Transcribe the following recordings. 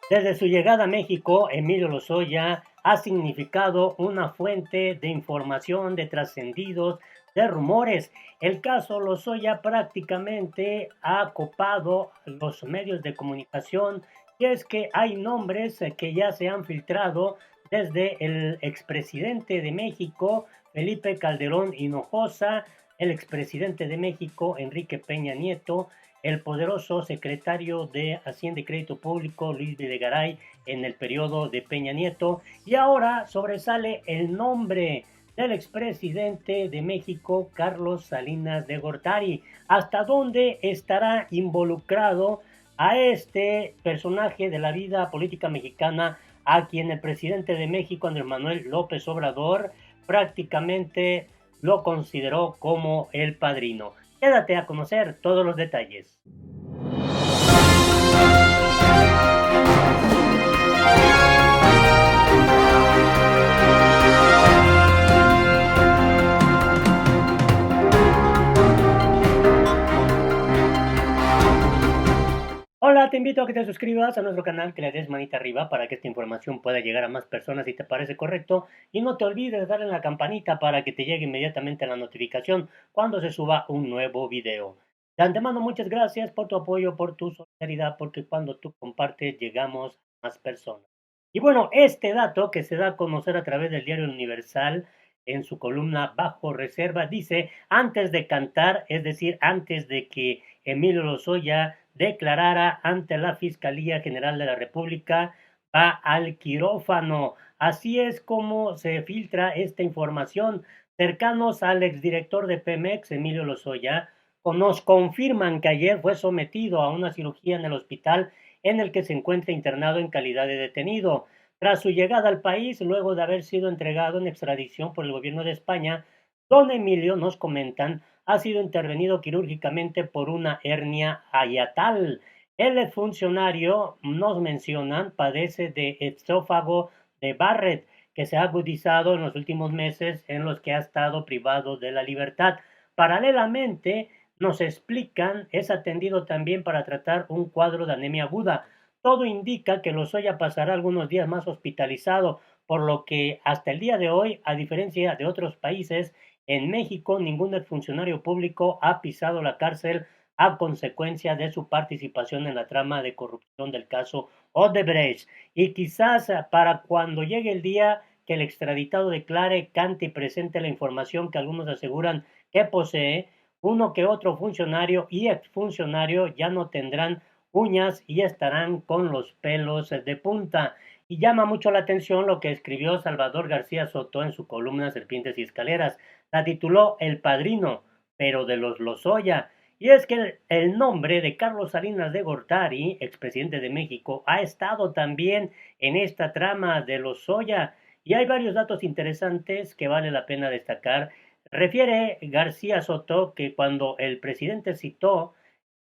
Desde su llegada a México, Emilio Lozoya ha significado una fuente de información, de trascendidos, de rumores. El caso Lozoya prácticamente ha copado los medios de comunicación y es que hay nombres que ya se han filtrado desde el expresidente de México, Felipe Calderón Hinojosa, el expresidente de México, Enrique Peña Nieto, el poderoso secretario de Hacienda y Crédito Público, Luis Videgaray, en el periodo de Peña Nieto, y ahora sobresale el nombre del expresidente de México, Carlos Salinas de Gortari. ¿Hasta dónde estará involucrado a este personaje de la vida política mexicana, a quien el presidente de México, Andrés Manuel López Obrador, prácticamente lo consideró como el padrino? Quédate a conocer todos los detalles. Hola, te invito a que te suscribas a nuestro canal, que le des manita arriba para que esta información pueda llegar a más personas si te parece correcto. Y no te olvides de darle a la campanita para que te llegue inmediatamente la notificación cuando se suba un nuevo video. De antemano, muchas gracias por tu apoyo, por tu solidaridad, porque cuando tú compartes llegamos a más personas. Y bueno, este dato que se da a conocer a través del diario Universal en su columna Bajo Reserva dice, antes de cantar, es decir, antes de que Emilio Lozoya declarara ante la Fiscalía General de la República, va al quirófano. Así es como se filtra esta información. Cercanos al exdirector de Pemex, Emilio Lozoya, nos confirman que ayer fue sometido a una cirugía en el hospital en el que se encuentra internado en calidad de detenido. Tras su llegada al país, luego de haber sido entregado en extradición por el gobierno de España, don Emilio, nos comentan, ha sido intervenido quirúrgicamente por una hernia hiatal. El funcionario, nos mencionan, padece de esófago de Barrett, que se ha agudizado en los últimos meses en los que ha estado privado de la libertad. Paralelamente, nos explican, es atendido también para tratar un cuadro de anemia aguda. Todo indica que Lozoya pasará algunos días más hospitalizado, por lo que hasta el día de hoy, a diferencia de otros países, en México ningún exfuncionario público ha pisado la cárcel a consecuencia de su participación en la trama de corrupción del caso Odebrecht. Y quizás para cuando llegue el día que el extraditado declare, cante y presente la información que algunos aseguran que posee, uno que otro funcionario y exfuncionario ya no tendrán uñas y estarán con los pelos de punta. Y llama mucho la atención lo que escribió Salvador García Soto en su columna Serpientes y Escaleras. La tituló El Padrino, pero de los Lozoya. Y es que el nombre de Carlos Salinas de Gortari, expresidente de México, ha estado también en esta trama de Lozoya. Y hay varios datos interesantes que vale la pena destacar. Refiere García Soto que cuando el presidente citó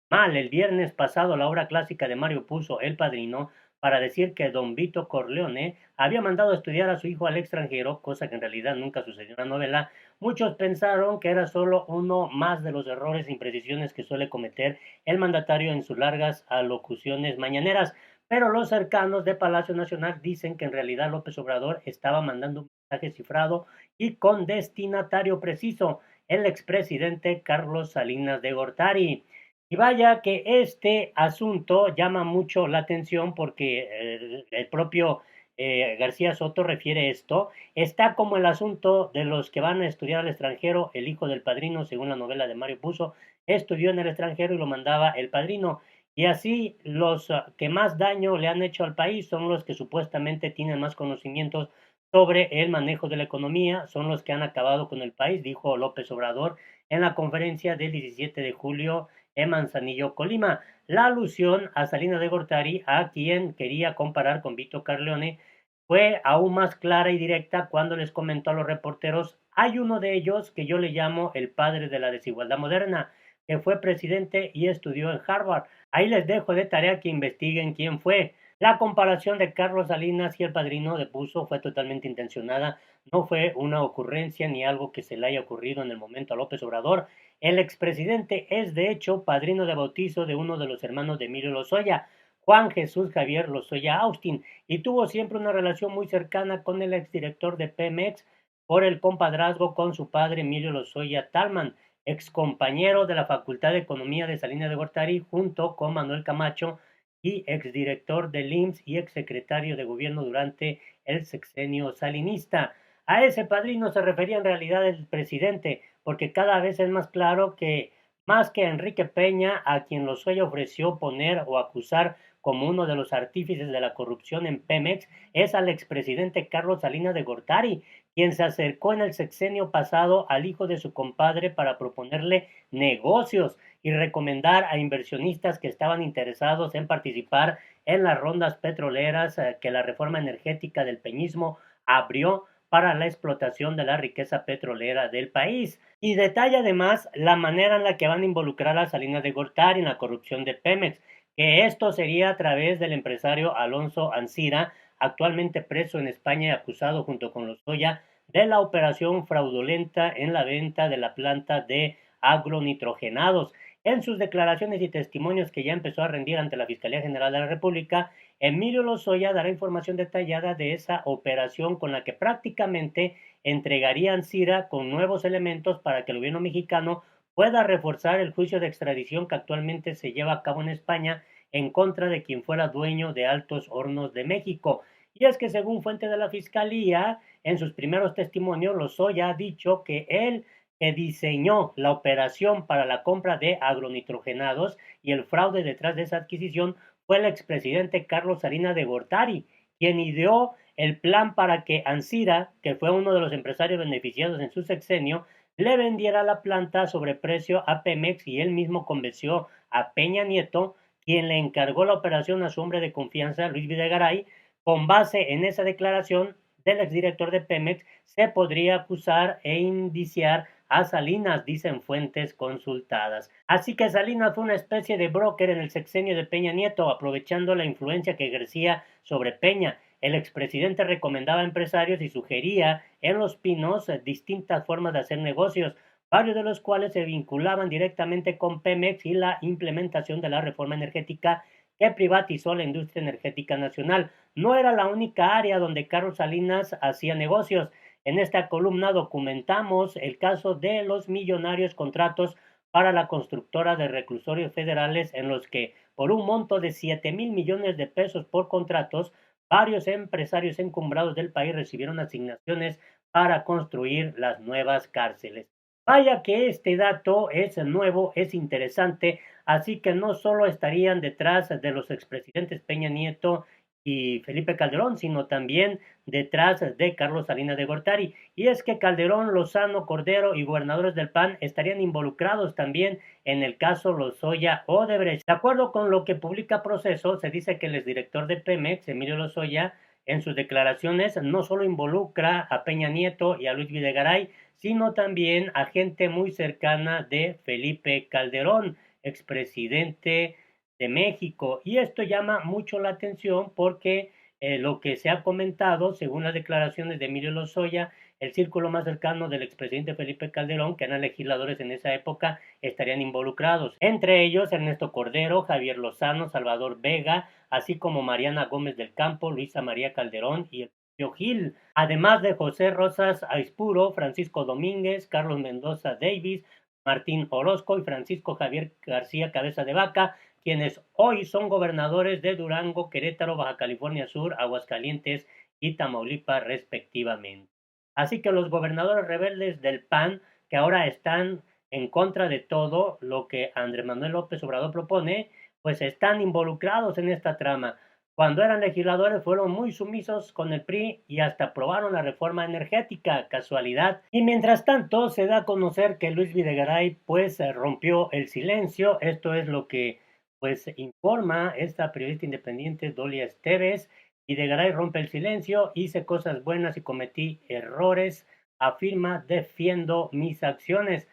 mal el viernes pasado la obra clásica de Mario Puzo, El Padrino, para decir que don Vito Corleone había mandado a estudiar a su hijo al extranjero, cosa que en realidad nunca sucedió en la novela, muchos pensaron que era solo uno más de los errores e imprecisiones que suele cometer el mandatario en sus largas alocuciones mañaneras, pero los cercanos de Palacio Nacional dicen que en realidad López Obrador estaba mandando un mensaje cifrado y con destinatario preciso, el expresidente Carlos Salinas de Gortari. Y vaya que este asunto llama mucho la atención porque el propio García Soto refiere esto. Está como el asunto de los que van a estudiar al extranjero, el hijo del padrino, según la novela de Mario Puzo, estudió en el extranjero y lo mandaba el padrino. Y así los que más daño le han hecho al país son los que supuestamente tienen más conocimientos sobre el manejo de la economía, son los que han acabado con el país, dijo López Obrador en la conferencia del 17 de julio en Manzanillo, Colima. La alusión a Salinas de Gortari, a quien quería comparar con Vito Corleone, fue aún más clara y directa cuando les comentó a los reporteros, hay uno de ellos que yo le llamo el padre de la desigualdad moderna, que fue presidente y estudió en Harvard. Ahí les dejo de tarea que investiguen quién fue. La comparación de Carlos Salinas y el padrino de Puzo fue totalmente intencionada, no fue una ocurrencia ni algo que se le haya ocurrido en el momento a López Obrador. El expresidente es de hecho padrino de bautizo de uno de los hermanos de Emilio Lozoya. Juan Jesús Javier Lozoya Austin, y tuvo siempre una relación muy cercana con el exdirector de Pemex por el compadrazgo con su padre Emilio Lozoya Talman, excompañero de la Facultad de Economía de Salinas de Gortari, junto con Manuel Camacho, y exdirector del IMSS y exsecretario de gobierno durante el sexenio salinista. A ese padrino se refería en realidad el presidente, porque cada vez es más claro que más que a Enrique Peña, a quien Lozoya ofreció poner o acusar como uno de los artífices de la corrupción en Pemex, es al expresidente Carlos Salinas de Gortari, quien se acercó en el sexenio pasado al hijo de su compadre para proponerle negocios y recomendar a inversionistas que estaban interesados en participar en las rondas petroleras que la reforma energética del peñismo abrió para la explotación de la riqueza petrolera del país. Y detalla además la manera en la que van a involucrar a Salinas de Gortari en la corrupción de Pemex, que esto sería a través del empresario Alonso Ancira, actualmente preso en España y acusado junto con Lozoya de la operación fraudulenta en la venta de la planta de agronitrogenados. En sus declaraciones y testimonios que ya empezó a rendir ante la Fiscalía General de la República, Emilio Lozoya dará información detallada de esa operación con la que prácticamente entregaría Ancira con nuevos elementos para que el gobierno mexicano pueda reforzar el juicio de extradición que actualmente se lleva a cabo en España en contra de quien fuera dueño de Altos Hornos de México. Y es que según fuente de la Fiscalía, en sus primeros testimonios, Lozoya ha dicho que él que diseñó la operación para la compra de agronitrogenados y el fraude detrás de esa adquisición fue el expresidente Carlos Salinas de Gortari, quien ideó el plan para que Ancira, que fue uno de los empresarios beneficiados en su sexenio, le vendiera la planta a sobreprecio a Pemex y él mismo convenció a Peña Nieto, quien le encargó la operación a su hombre de confianza, Luis Videgaray. Con base en esa declaración del exdirector de Pemex, se podría acusar e indiciar a Salinas, dicen fuentes consultadas. Así que Salinas fue una especie de broker en el sexenio de Peña Nieto, aprovechando la influencia que ejercía sobre Peña. El expresidente recomendaba a empresarios y sugería en Los Pinos distintas formas de hacer negocios, varios de los cuales se vinculaban directamente con Pemex y la implementación de la reforma energética que privatizó la industria energética nacional. No era la única área donde Carlos Salinas hacía negocios. En esta columna documentamos el caso de los millonarios contratos para la constructora de reclusorios federales en los que, por un monto de 7,000 millones de pesos por contratos, varios empresarios encumbrados del país recibieron asignaciones para construir las nuevas cárceles. Vaya que este dato es nuevo, es interesante, así que no solo estarían detrás de los expresidentes Peña Nieto y Felipe Calderón, sino también detrás de Carlos Salinas de Gortari. Y es que Calderón, Lozano, Cordero y gobernadores del PAN estarían involucrados también en el caso Lozoya Odebrecht. De acuerdo con lo que publica Proceso, se dice que el exdirector de Pemex, Emilio Lozoya, en sus declaraciones no solo involucra a Peña Nieto y a Luis Videgaray, sino también a gente muy cercana de Felipe Calderón, expresidente de México. Y esto llama mucho la atención porque lo que se ha comentado, según las declaraciones de Emilio Lozoya, el círculo más cercano del expresidente Felipe Calderón, que eran legisladores en esa época, estarían involucrados. Entre ellos, Ernesto Cordero, Javier Lozano, Salvador Vega, así como Mariana Gómez del Campo, Luisa María Calderón y el propio Gil, además de José Rosas Aispuro, Francisco Domínguez, Carlos Mendoza Davis, Martín Orozco y Francisco Javier García Cabeza de Vaca, quienes hoy son gobernadores de Durango, Querétaro, Baja California Sur, Aguascalientes y Tamaulipas respectivamente. Así que los gobernadores rebeldes del PAN, que ahora están en contra de todo lo que Andrés Manuel López Obrador propone, pues están involucrados en esta trama. Cuando eran legisladores fueron muy sumisos con el PRI y hasta aprobaron la reforma energética, casualidad. Y mientras tanto se da a conocer que Luis Videgaray pues rompió el silencio, esto es lo que pues informa esta periodista independiente Dolia Esteves. Videgaray rompe el silencio, hice cosas buenas y cometí errores, afirma, defiendo mis acciones.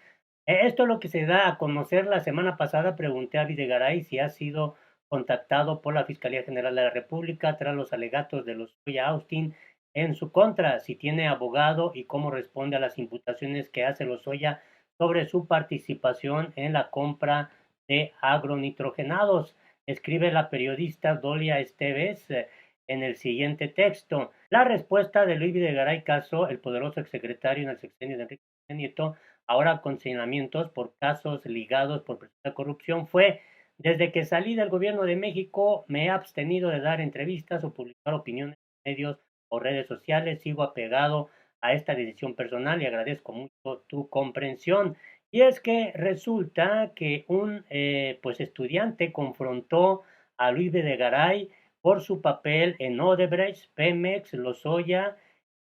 Esto es lo que se da a conocer. La semana pasada pregunté a Videgaray si ha sido contactado por la Fiscalía General de la República tras los alegatos de Lozoya Austin en su contra, si tiene abogado y cómo responde a las imputaciones que hace Lozoya sobre su participación en la compra de agronitrogenados. escribe la periodista Dolia Esteves en el siguiente texto. La respuesta de Luis Videgaray Caso, el poderoso exsecretario en el sexenio de Enrique Peña Nieto, ahora con señalamientos por casos ligados por presunta corrupción, fue: desde que salí del gobierno de México me he abstenido de dar entrevistas o publicar opiniones en medios o redes sociales. Sigo apegado a esta decisión personal y agradezco mucho tu comprensión. Y es que resulta que un pues estudiante confrontó a Luis Videgaray por su papel en Odebrecht, Pemex, Lozoya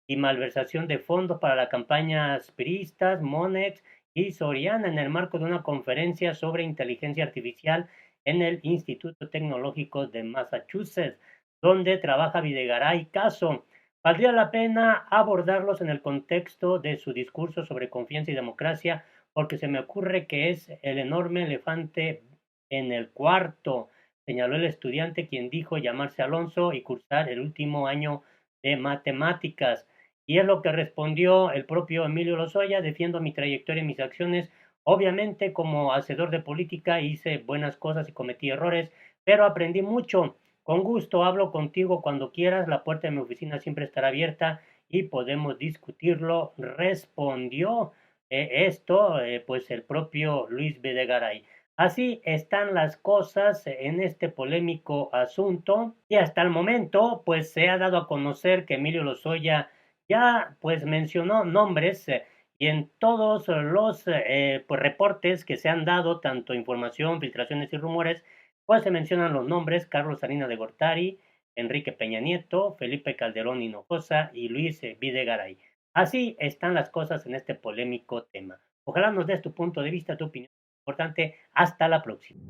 y malversación de fondos para las campañas priistas, Monex y Soriana en el marco de una conferencia sobre inteligencia artificial en el Instituto Tecnológico de Massachusetts, donde trabaja Videgaray Caso. Valdría la pena abordarlos en el contexto de su discurso sobre confianza y democracia, porque se me ocurre que es el enorme elefante en el cuarto, señaló el estudiante, quien dijo llamarse Alonso y cursar el último año de matemáticas. Y es lo que respondió el propio Emilio Lozoya: defiendo mi trayectoria y mis acciones. Obviamente, como hacedor de política hice buenas cosas y cometí errores, pero aprendí mucho. Con gusto hablo contigo cuando quieras, la puerta de mi oficina siempre estará abierta y podemos discutirlo, respondió pues el propio Luis Videgaray. Así están las cosas en este polémico asunto, y hasta el momento pues se ha dado a conocer que Emilio Lozoya ya pues mencionó nombres, y en todos los pues, reportes que se han dado, tanto información, filtraciones y rumores, pues se mencionan los nombres: Carlos Salinas de Gortari, Enrique Peña Nieto, Felipe Calderón Hinojosa y Luis Videgaray. Así están las cosas en este polémico tema. Ojalá nos des tu punto de vista, tu opinión importante. Hasta la próxima.